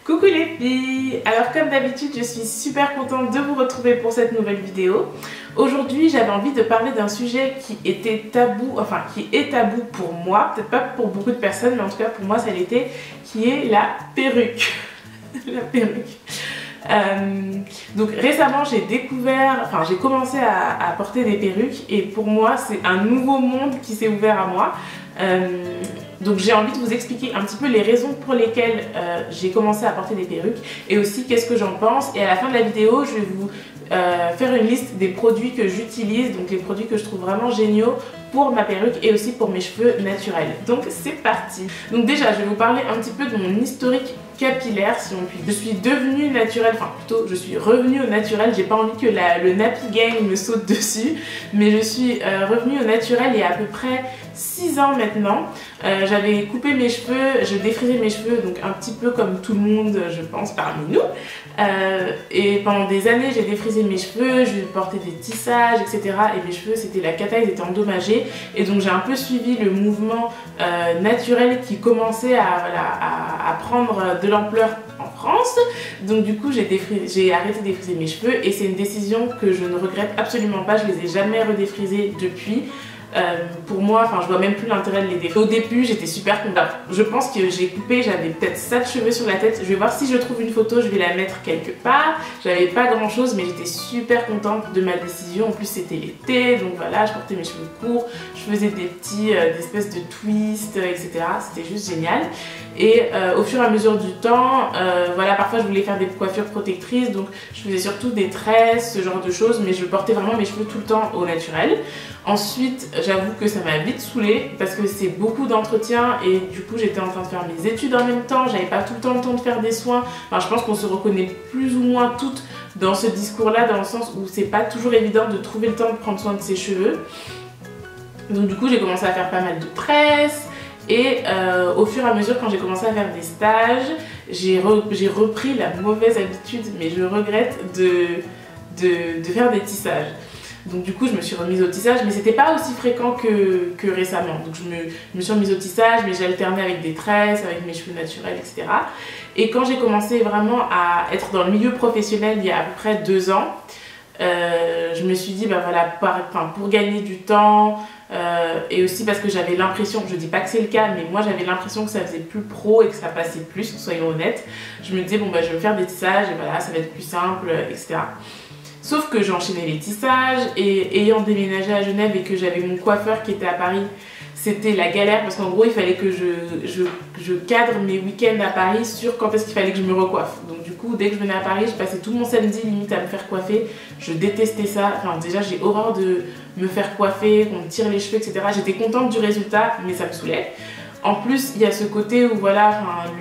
Coucou les filles! Alors comme d'habitude, je suis super contente de vous retrouver pour cette nouvelle vidéo. Aujourd'hui, j'avais envie de parler d'un sujet qui était tabou, enfin qui est tabou pour moi, peut-être pas pour beaucoup de personnes, mais en tout cas pour moi ça l'était, qui est la perruque. La perruque. Donc récemment j'ai découvert, enfin j'ai commencé à porter des perruques et pour moi c'est un nouveau monde qui s'est ouvert à moi. Donc j'ai envie de vous expliquer un petit peu les raisons pour lesquelles j'ai commencé à porter des perruques et aussi qu'est-ce que j'en pense, et à la fin de la vidéo je vais vous faire une liste des produits que j'utilise, donc les produits que je trouve vraiment géniaux pour ma perruque et aussi pour mes cheveux naturels. Donc c'est parti. Donc déjà je vais vous parler un petit peu de mon historique capillaire si on peut. Je suis devenue naturelle, enfin plutôt je suis revenue au naturel, j'ai pas envie que le nappy gang me saute dessus, mais je suis revenue au naturel il y a à peu près 6 ans maintenant. J'avais coupé mes cheveux, je défrisais mes cheveux, donc un petit peu comme tout le monde je pense parmi nous, et pendant des années j'ai défrisé mes cheveux, je portais des tissages etc, et mes cheveux c'était la cata, ils étaient endommagés, et donc j'ai un peu suivi le mouvement naturel qui commençait à prendre de l'ampleur en France. Donc du coup j'ai arrêté de défriser mes cheveux et c'est une décision que je ne regrette absolument pas, je les ai jamais redéfrisés depuis. Pour moi, enfin je vois même plus l'intérêt de les défriser. Au début j'étais super contente. Je pense que j'ai coupé, j'avais peut-être 7 cheveux sur la tête. Je vais voir si je trouve une photo, je vais la mettre quelque part. J'avais pas grand chose mais j'étais super contente de ma décision. En plus c'était l'été, donc voilà, je portais mes cheveux courts, je faisais des petits, des espèces de twists, etc. C'était juste génial. Et au fur et à mesure du temps, voilà, parfois je voulais faire des coiffures protectrices, donc je faisais surtout des tresses, ce genre de choses, mais je portais vraiment mes cheveux tout le temps au naturel. Ensuite, j'avoue que ça m'a vite saoulée parce que c'est beaucoup d'entretien et du coup j'étais en train de faire mes études en même temps, j'avais pas tout le temps de faire des soins. Enfin, je pense qu'on se reconnaît plus ou moins toutes dans ce discours-là, dans le sens où c'est pas toujours évident de trouver le temps de prendre soin de ses cheveux. Donc du coup j'ai commencé à faire pas mal de tresses. Et au fur et à mesure, quand j'ai commencé à faire des stages, j'ai repris la mauvaise habitude, mais je regrette de faire des tissages. Donc du coup je me suis remise au tissage, mais c'était pas aussi fréquent que récemment. Donc je me suis remise au tissage, mais j'alternais avec des tresses, avec mes cheveux naturels, etc. Et quand j'ai commencé vraiment à être dans le milieu professionnel il y a à peu près 2 ans, je me suis dit bah voilà, pour gagner du temps, et aussi parce que j'avais l'impression, je dis pas que c'est le cas, mais moi j'avais l'impression que ça faisait plus pro et que ça passait plus, soyons honnêtes. Je me disais bon bah je vais faire des tissages et voilà, ça va être plus simple, etc. Sauf que j'enchaînais les tissages et ayant déménagé à Genève et que j'avais mon coiffeur qui était à Paris, c'était la galère parce qu'en gros il fallait que je cadre mes week-ends à Paris sur quand est-ce qu'il fallait que je me recoiffe. Donc du coup dès que je venais à Paris, je passais tout mon samedi limite à me faire coiffer. Je détestais ça, enfin déjà j'ai horreur de me faire coiffer, qu'on me tire les cheveux, etc. J'étais contente du résultat mais ça me saoulait. En plus il y a ce côté où voilà, enfin,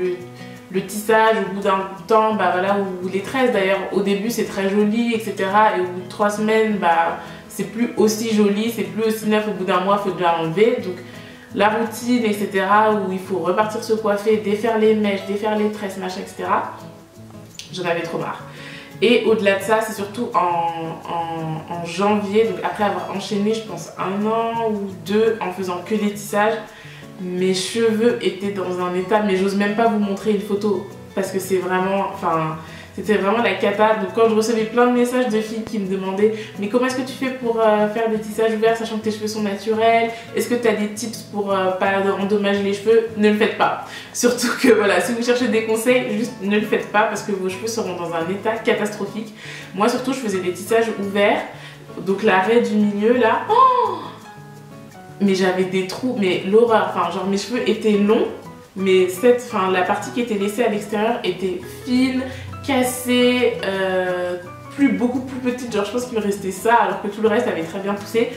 le tissage au bout d'un temps, bah voilà, ou les tresses d'ailleurs, au début c'est très joli, etc. Et au bout de 3 semaines, bah c'est plus aussi joli, c'est plus aussi neuf, au bout d'un mois il faut déjà l'enlever. Donc la routine, etc. où il faut repartir se coiffer, défaire les mèches, défaire les tresses, machin, etc. J'en avais trop marre. Et au-delà de ça, c'est surtout en janvier, donc après avoir enchaîné je pense 1 an ou 2 en faisant que des tissages, mes cheveux étaient dans un état, mais j'ose même pas vous montrer une photo parce que c'est vraiment, enfin c'était vraiment la cata. Donc quand je recevais plein de messages de filles qui me demandaient mais comment est-ce que tu fais pour faire des tissages ouverts sachant que tes cheveux sont naturels, est-ce que tu as des tips pour pas endommager les cheveux, ne le faites pas. Surtout que voilà, si vous cherchez des conseils, juste ne le faites pas parce que vos cheveux seront dans un état catastrophique. Moi surtout je faisais des tissages ouverts, donc l'arrêt du milieu là, oh, mais j'avais des trous, mais l'horreur, enfin genre mes cheveux étaient longs, mais la partie qui était laissée à l'extérieur était fine, cassée, beaucoup plus petite, genre je pense qu'il me restait ça alors que tout le reste avait très bien poussé.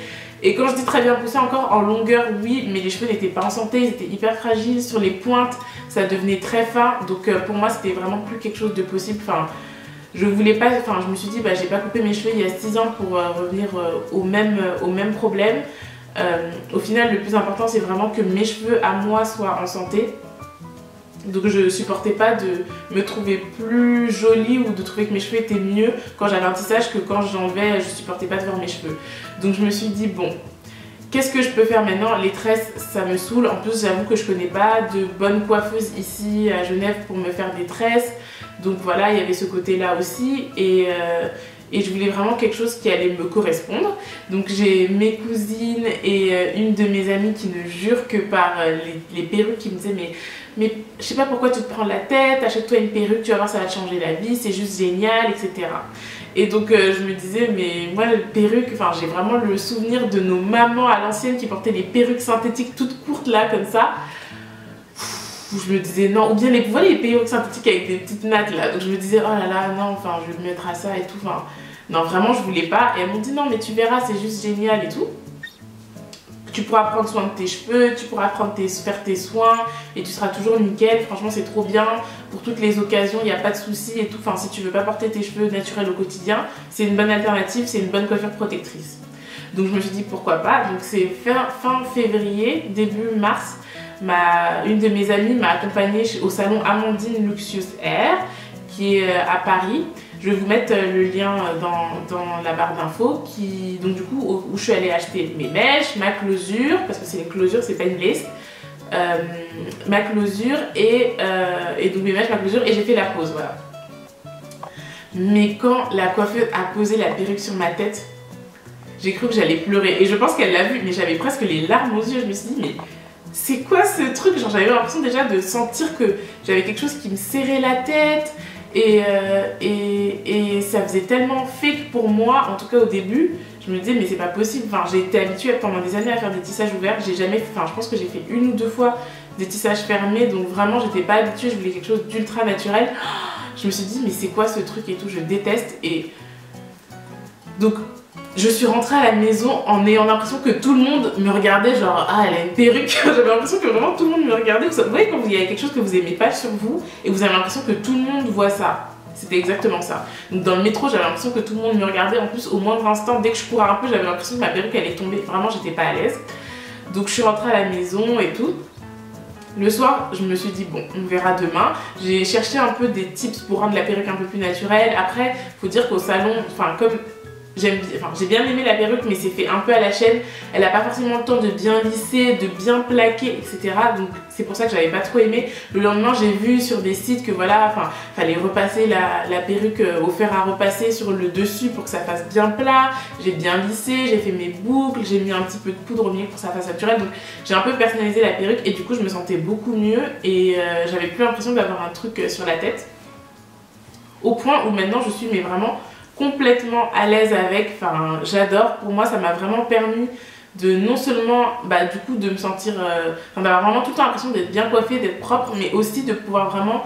Et quand je dis très bien poussé, encore en longueur oui, mais les cheveux n'étaient pas en santé, ils étaient hyper fragiles, sur les pointes ça devenait très fin, donc pour moi c'était vraiment plus quelque chose de possible. Enfin je voulais pas, enfin je me suis dit bah j'ai pas coupé mes cheveux il y a 6 ans pour revenir au même problème. Au final le plus important c'est vraiment que mes cheveux à moi soient en santé. Donc je supportais pas de me trouver plus jolie ou de trouver que mes cheveux étaient mieux quand j'avais un tissage que quand j'enlevais, je supportais pas de voir mes cheveux. Donc je me suis dit bon, Qu'est-ce que je peux faire maintenant? Les tresses, ça me saoule. En plus, j'avoue que je connais pas de bonnes coiffeuses ici à Genève pour me faire des tresses. Donc voilà, il y avait ce côté-là aussi. Et je voulais vraiment quelque chose qui allait me correspondre. Donc j'ai mes cousines et une de mes amies qui ne jurent que par les perruques, qui me disaient mais je sais pas pourquoi tu te prends la tête, achète-toi une perruque, tu vas voir ça va te changer la vie, c'est juste génial, etc. Et donc je me disais, mais moi les perruques, enfin j'ai vraiment le souvenir de nos mamans à l'ancienne qui portaient les perruques synthétiques toutes courtes là comme ça. Où je me disais non, ou bien vous voyez les perruques synthétiques avec des petites nattes là, donc je me disais oh là là non, enfin je vais me mettre à ça et tout, enfin non vraiment je voulais pas. Et elles m'ont dit non mais tu verras, c'est juste génial et tout. Tu pourras prendre soin de tes cheveux, tu pourras faire tes soins et tu seras toujours nickel. Franchement, c'est trop bien pour toutes les occasions, il n'y a pas de souci et tout. Enfin, si tu veux pas porter tes cheveux naturels au quotidien, c'est une bonne alternative, c'est une bonne coiffure protectrice. Donc, je me suis dit pourquoi pas. Donc, c'est fin février, début mars, une de mes amies m'a accompagnée au salon Amandine Luxurious Hair qui est à Paris. Je vais vous mettre le lien dans la barre d'infos donc du coup où je suis allée acheter mes mèches, ma closure, parce que c'est une closure, c'est pas une lace, ma closure et donc mes mèches, ma closure, et j'ai fait la pose, voilà. Mais quand la coiffeuse a posé la perruque sur ma tête, j'ai cru que j'allais pleurer et je pense qu'elle l'a vu, mais j'avais presque les larmes aux yeux. Je me suis dit mais c'est quoi ce truc? Genre j'avais l'impression déjà de sentir que j'avais quelque chose qui me serrait la tête. Et ça faisait tellement fake pour moi, en tout cas au début, je me disais mais c'est pas possible, enfin j'ai été habituée pendant des années à faire des tissages ouverts, j'ai jamais, enfin je pense que j'ai fait une ou deux fois des tissages fermés, donc vraiment j'étais pas habituée, je voulais quelque chose d'ultra naturel. Je me suis dit mais c'est quoi ce truc et tout, je déteste. Et donc je suis rentrée à la maison en ayant l'impression que tout le monde me regardait, genre ah elle a une perruque. J'avais l'impression que vraiment tout le monde me regardait. Vous voyez quand il y a quelque chose que vous aimez pas sur vous et vous avez l'impression que tout le monde voit ça. C'était exactement ça. Donc dans le métro j'avais l'impression que tout le monde me regardait. En plus au moindre instant, dès que je courais un peu, j'avais l'impression que ma perruque allait tomber. Vraiment j'étais pas à l'aise. Donc je suis rentrée à la maison et tout. Le soir, je me suis dit bon, on verra demain. J'ai cherché un peu des tips pour rendre la perruque un peu plus naturelle. Après, faut dire qu'au salon, enfin comme j'ai bien aimé la perruque, mais c'est fait un peu à la chaîne. Elle n'a pas forcément le temps de bien lisser, de bien plaquer, etc. Donc c'est pour ça que j'avais pas trop aimé. Le lendemain, j'ai vu sur des sites que voilà, enfin, fallait repasser la perruque au fer à repasser sur le dessus pour que ça fasse bien plat. J'ai bien lissé, j'ai fait mes boucles, j'ai mis un petit peu de poudre au milieu pour que ça fasse naturel. Donc j'ai un peu personnalisé la perruque et du coup je me sentais beaucoup mieux et j'avais plus l'impression d'avoir un truc sur la tête. Au point où maintenant je suis mais vraiment complètement à l'aise avec, enfin j'adore. Pour moi ça m'a vraiment permis de non seulement du coup de me sentir, d'avoir vraiment tout le temps l'impression d'être bien coiffée, d'être propre, mais aussi de pouvoir vraiment,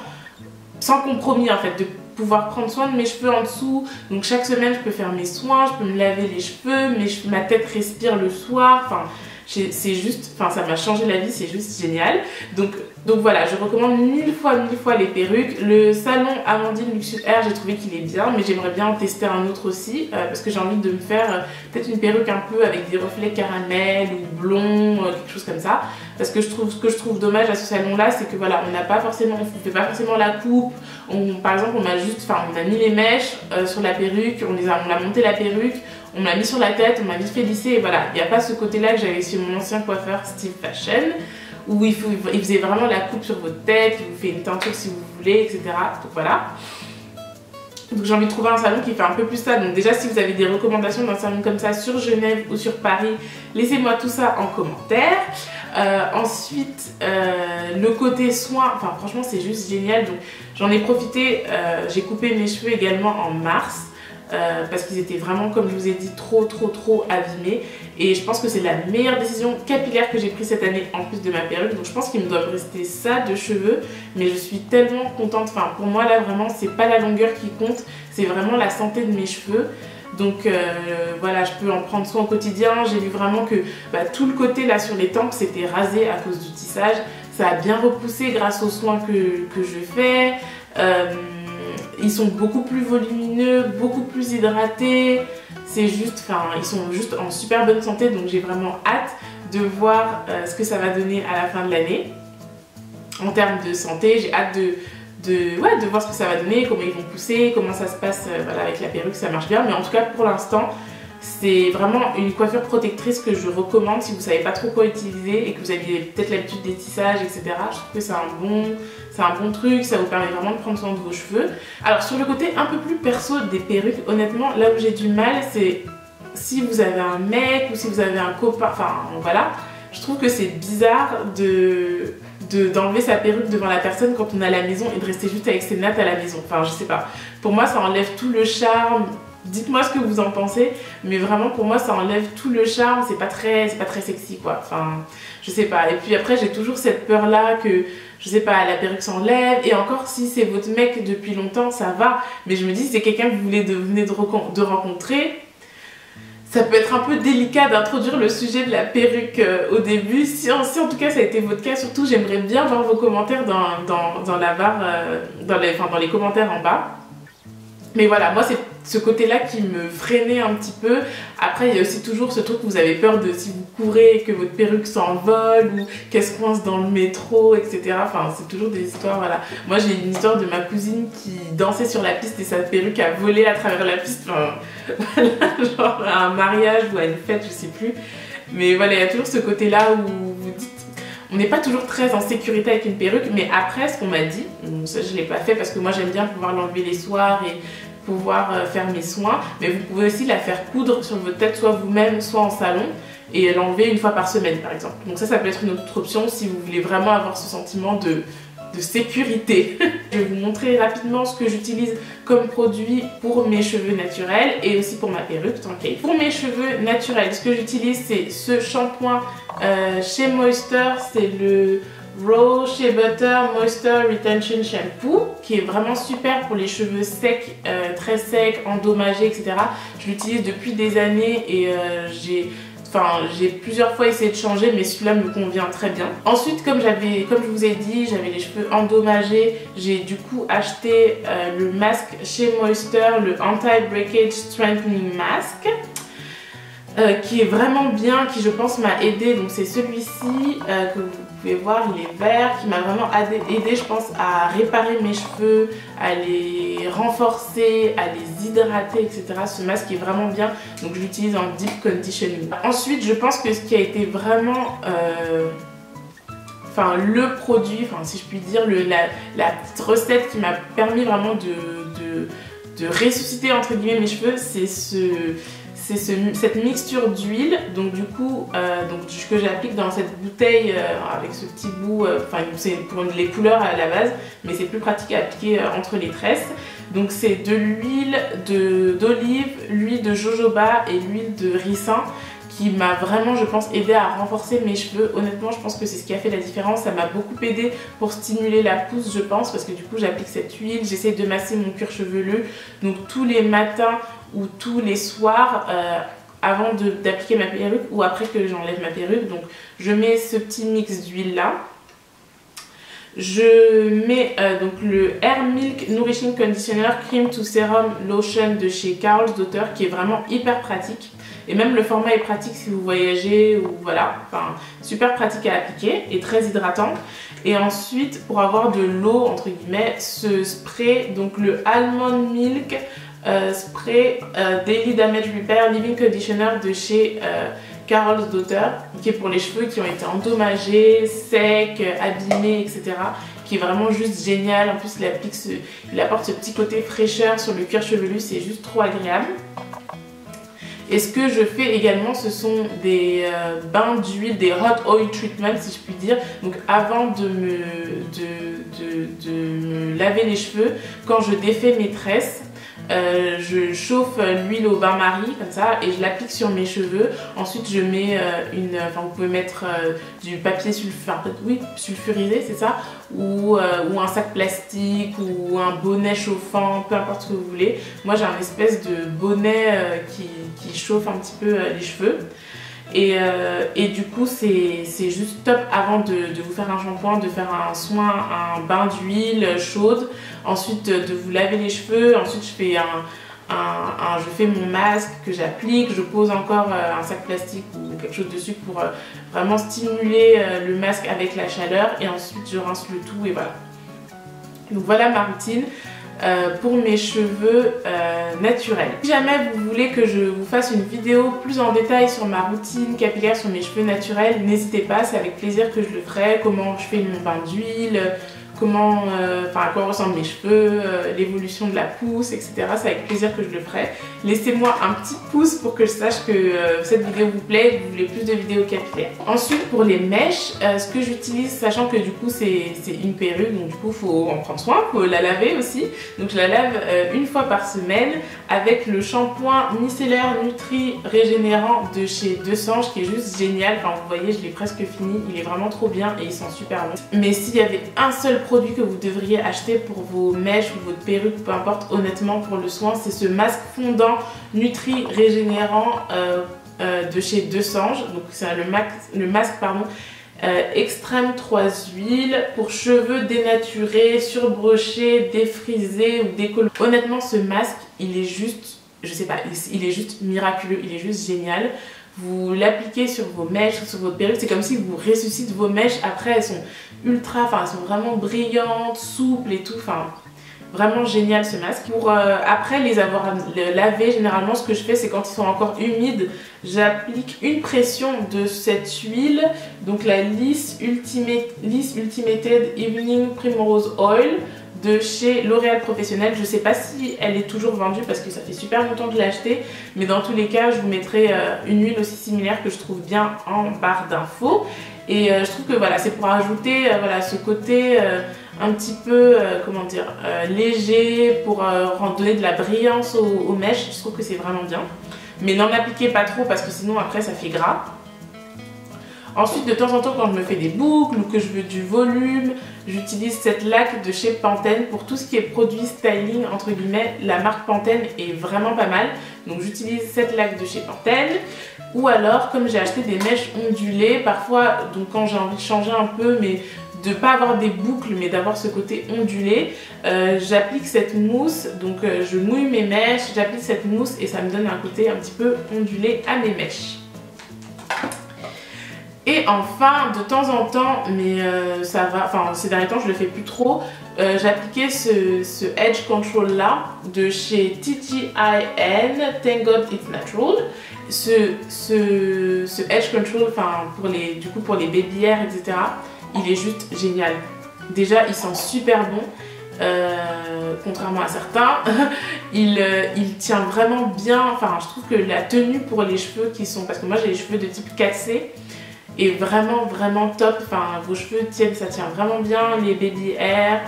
sans compromis en fait, de pouvoir prendre soin de mes cheveux en dessous. Donc chaque semaine je peux faire mes soins, je peux me laver les cheveux, ma tête respire le soir, enfin c'est juste, enfin ça m'a changé la vie, c'est juste génial. Donc voilà, je recommande mille fois les perruques. Le salon Amandine Luxurious Hair, j'ai trouvé qu'il est bien, mais j'aimerais bien en tester un autre aussi parce que j'ai envie de me faire peut-être une perruque un peu avec des reflets caramel ou blond, quelque chose comme ça. Parce que ce que je trouve dommage à ce salon là, c'est que voilà, on fait pas forcément la coupe. Par exemple, on a mis les mèches sur la perruque, on a monté la perruque, on m'a mis sur la tête, on m'a vite fait lisser et voilà. Il n'y a pas ce côté là que j'avais chez mon ancien coiffeur Steve Fashion, où il faisait vraiment la coupe sur votre tête, il vous fait une teinture si vous voulez, etc. Donc voilà. Donc j'ai envie de trouver un salon qui fait un peu plus ça. Donc déjà si vous avez des recommandations d'un salon comme ça sur Genève ou sur Paris, laissez-moi tout ça en commentaire. Ensuite, le côté soin, enfin franchement c'est juste génial. Donc j'en ai profité, j'ai coupé mes cheveux également en mars. Parce qu'ils étaient vraiment, comme je vous ai dit, trop abîmés. Et je pense que c'est la meilleure décision capillaire que j'ai prise cette année en plus de ma perruque. Donc je pense qu'il me doit rester ça de cheveux. Mais je suis tellement contente. Enfin pour moi là vraiment c'est pas la longueur qui compte. C'est vraiment la santé de mes cheveux. Donc voilà, je peux en prendre soin au quotidien. J'ai vu vraiment que tout le côté là sur les tempes c'était rasé à cause du tissage. Ça a bien repoussé grâce aux soins que je fais. Ils sont beaucoup plus volumineux, beaucoup plus hydratés. C'est juste, enfin, ils sont juste en super bonne santé. Donc j'ai vraiment hâte de voir ce que ça va donner à la fin de l'année. En termes de santé, j'ai hâte de voir ce que ça va donner, comment ils vont pousser, comment ça se passe voilà, avec la perruque, ça marche bien. Mais en tout cas, pour l'instant, C'est vraiment une coiffure protectrice que je recommande si vous savez pas trop quoi utiliser et que vous avez peut-être l'habitude des tissages, etc. Je trouve que c'est un bon truc, ça vous permet vraiment de prendre soin de vos cheveux. Alors sur le côté un peu plus perso des perruques, honnêtement, là où j'ai du mal, c'est si vous avez un mec ou si vous avez un copain, enfin voilà, je trouve que c'est bizarre d'enlever sa perruque devant la personne quand on est à la maison et de rester juste avec ses nattes à la maison. Enfin, je sais pas. Pour moi, ça enlève tout le charme. Dites-moi ce que vous en pensez, mais vraiment pour moi, ça enlève tout le charme. C'est pas très sexy, quoi. Enfin, je sais pas. Et puis après, j'ai toujours cette peur-là que, je sais pas, la perruque s'enlève. Et encore, si c'est votre mec depuis longtemps, ça va. Mais je me dis, si c'est quelqu'un que vous venez de rencontrer, ça peut être un peu délicat d'introduire le sujet de la perruque au début. Si en tout cas ça a été votre cas, surtout j'aimerais bien voir vos commentaires dans la barre, dans les commentaires en bas. Mais voilà, moi c'est ce côté-là qui me freinait un petit peu. Après il y a aussi toujours ce truc où vous avez peur de si vous courez et que votre perruque s'envole ou qu'elle se coince dans le métro, etc. Enfin c'est toujours des histoires, voilà. Moi j'ai une histoire de ma cousine qui dansait sur la piste et sa perruque a volé à travers la piste. Enfin, voilà, genre à un mariage ou à une fête, je sais plus. Mais voilà, il y a toujours ce côté-là où vous dites... On n'est pas toujours très en sécurité avec une perruque, mais après ce qu'on m'a dit, ça je ne l'ai pas fait parce que moi j'aime bien pouvoir l'enlever les soirs et pouvoir faire mes soins, mais vous pouvez aussi la faire coudre sur votre tête, soit vous-même, soit en salon, et l'enlever une fois par semaine par exemple. Donc ça peut être une autre option si vous voulez vraiment avoir ce sentiment de sécurité. Je vais vous montrer rapidement ce que j'utilise comme produit pour mes cheveux naturels et aussi pour ma perruque, t'inquiète. Pour mes cheveux naturels, ce que j'utilise c'est ce shampoing Shea Moisture, c'est le Raw Shea Butter Moisture Retention Shampoo qui est vraiment super pour les cheveux secs, très secs, endommagés, etc. Je l'utilise depuis des années et j'ai plusieurs fois essayé de changer, mais celui-là me convient très bien. Ensuite, comme je vous ai dit, j'avais les cheveux endommagés. J'ai du coup acheté le masque Shea Moisture, le Anti-Breakage Strengthening Mask. Qui est vraiment bien, qui je pense m'a aidé. Donc c'est celui-ci que vous pouvez voir, il est vert, qui m'a vraiment aidé je pense à réparer mes cheveux, à les renforcer, à les hydrater, etc. Ce masque est vraiment bien, donc je l'utilise en deep conditioning. Ensuite je pense que ce qui a été vraiment le produit, si je puis dire, la petite recette qui m'a permis vraiment de ressusciter entre guillemets mes cheveux, c'est cette mixture d'huile, donc du coup que j'applique dans cette bouteille avec ce petit bout, c'est pour les couleurs à la base, mais c'est plus pratique à appliquer entre les tresses. Donc c'est de l'huile d'olive, l'huile de jojoba et l'huile de ricin qui m'a vraiment, je pense, aidé à renforcer mes cheveux. Honnêtement, je pense que c'est ce qui a fait la différence. Ça m'a beaucoup aidé pour stimuler la pousse, je pense, parce que du coup, j'applique cette huile, j'essaie de masser mon cuir chevelu. Donc tous les matins ou tous les soirs, avant d'appliquer ma perruque ou après que j'enlève ma perruque. Donc je mets ce petit mix d'huile là. Je mets donc le Hair Milk Nourishing Conditioner Cream to Serum Lotion de chez Karl Dotter qui est vraiment hyper pratique. Et même le format est pratique si vous voyagez ou voilà, super pratique à appliquer et très hydratant. Et ensuite, pour avoir de l'eau entre guillemets, ce spray, donc le Almond Milk Spray Daily Damage Repair Living Conditioner de chez Karl Dotter, qui est pour les cheveux qui ont été endommagés, secs, abîmés, etc. Qui est vraiment juste génial. En plus, il apporte ce petit côté fraîcheur sur le cuir chevelu, c'est juste trop agréable. Et ce que je fais également, ce sont des bains d'huile, des hot oil treatments si je puis dire. Donc avant de me laver les cheveux, quand je défais mes tresses, je chauffe l'huile au bain-marie comme ça et je l'applique sur mes cheveux. Ensuite je mets vous pouvez mettre du papier sulfurisé, c'est ça, ou un sac plastique ou un bonnet chauffant, peu importe ce que vous voulez. Moi j'ai un espèce de bonnet qui chauffe un petit peu les cheveux. Et du coup c'est juste top avant de vous faire un shampoing, de faire un soin, un bain d'huile chaude, ensuite de vous laver les cheveux. Ensuite je fais mon masque que j'applique, je pose encore un sac plastique ou quelque chose dessus pour vraiment stimuler le masque avec la chaleur et ensuite je rince le tout et voilà. Donc voilà ma routine. pour mes cheveux naturels. Si jamais vous voulez que je vous fasse une vidéo plus en détail sur ma routine capillaire sur mes cheveux naturels, n'hésitez pas, c'est avec plaisir que je le ferai, comment je fais mon bain d'huile, comment, à quoi ressemblent mes cheveux, l'évolution de la pousse, etc. C'est avec plaisir que je le ferai. Laissez-moi un petit pouce pour que je sache que cette vidéo vous plaît, que vous voulez plus de vidéos capillaires. Ensuite, pour les mèches, ce que j'utilise, sachant que du coup c'est une perruque, donc du coup il faut en prendre soin, il faut la laver aussi. Donc je la lave une fois par semaine avec le shampoing micellaire Nutri Régénérant de chez Desange, qui est juste génial. Enfin, vous voyez, je l'ai presque fini, il est vraiment trop bien et il sent super bon. Mais s'il y avait un seul produit que vous devriez acheter pour vos mèches ou votre perruque, peu importe, honnêtement pour le soin, c'est ce masque fondant Nutri Régénérant de chez Desange. Donc c'est le masque extrême 3 huiles pour cheveux dénaturés, surbrochés, défrisés ou décolorés. Honnêtement, ce masque, il est juste, je sais pas, il est juste miraculeux, il est juste génial. Vous l'appliquez sur vos mèches, sur votre perruque, c'est comme si vous ressuscitez vos mèches. Après, elles sont ultra, elles sont vraiment brillantes, souples et tout, vraiment génial ce masque. Pour après les avoir lavés, généralement ce que je fais, c'est quand ils sont encore humides, j'applique une pression de cette huile, donc la Liss Ultimated Evening Primrose Oil de chez L'Oréal Professionnel. Je sais pas si elle est toujours vendue parce que ça fait super longtemps que je l'ai achetée, mais dans tous les cas je vous mettrai une huile aussi similaire que je trouve bien en barre d'infos. Et je trouve que voilà, c'est pour ajouter voilà, ce côté un petit peu comment dire, léger, pour donner de la brillance aux mèches. Je trouve que c'est vraiment bien, mais n'en appliquez pas trop parce que sinon après ça fait gras. Ensuite, de temps en temps, quand je me fais des boucles ou que je veux du volume, j'utilise cette laque de chez Pantene. Pour tout ce qui est produit styling, entre guillemets, la marque Pantene est vraiment pas mal. Donc j'utilise cette laque de chez Pantene. Ou alors, comme j'ai acheté des mèches ondulées, parfois, donc quand j'ai envie de changer un peu, mais de ne pas avoir des boucles, mais d'avoir ce côté ondulé, j'applique cette mousse. Donc je mouille mes mèches, j'applique cette mousse et ça me donne un côté un petit peu ondulé à mes mèches. Et enfin, de temps en temps, mais ça va, ces derniers temps je le fais plus trop, j'ai appliqué ce Edge Control là de chez TGIN, Thank God It's Natural. Ce Edge Control, pour les baby hair, etc., il est juste génial. Déjà, il sent super bon. Contrairement à certains, il tient vraiment bien. Je trouve que la tenue pour les cheveux qui sont, parce que moi j'ai les cheveux de type 4C, est vraiment top. Vos cheveux tiennent, ça tient vraiment bien, les baby hair,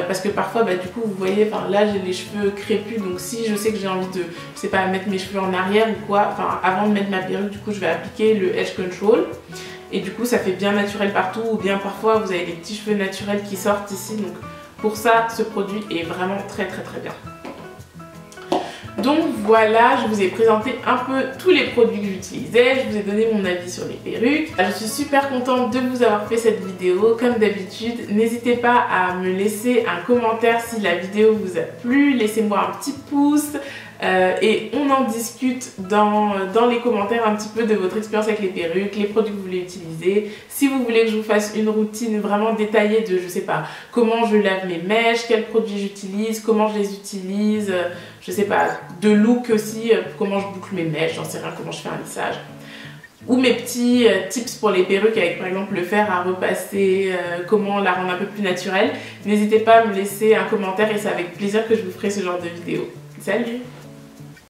parce que parfois du coup vous voyez, là j'ai les cheveux crépus, donc si je sais que j'ai envie de, je sais pas, mettre mes cheveux en arrière ou quoi, avant de mettre ma perruque, du coup je vais appliquer le Edge Control et du coup ça fait bien naturel partout, ou bien parfois vous avez des petits cheveux naturels qui sortent ici, donc pour ça ce produit est vraiment très bien. Donc voilà, je vous ai présenté un peu tous les produits que j'utilisais, je vous ai donné mon avis sur les perruques. Je suis super contente de vous avoir fait cette vidéo. Comme d'habitude, n'hésitez pas à me laisser un commentaire si la vidéo vous a plu, laissez-moi un petit pouce. Et on en discute dans les commentaires un petit peu de votre expérience avec les perruques, les produits que vous voulez utiliser. Si vous voulez que je vous fasse une routine vraiment détaillée de, je sais pas, comment je lave mes mèches, quels produits j'utilise, comment je les utilise, je sais pas, de look aussi, comment je boucle mes mèches, j'en sais rien, comment je fais un lissage. Ou mes petits tips pour les perruques avec par exemple le fer à repasser, comment la rendre un peu plus naturelle. N'hésitez pas à me laisser un commentaire et c'est avec plaisir que je vous ferai ce genre de vidéo. Salut!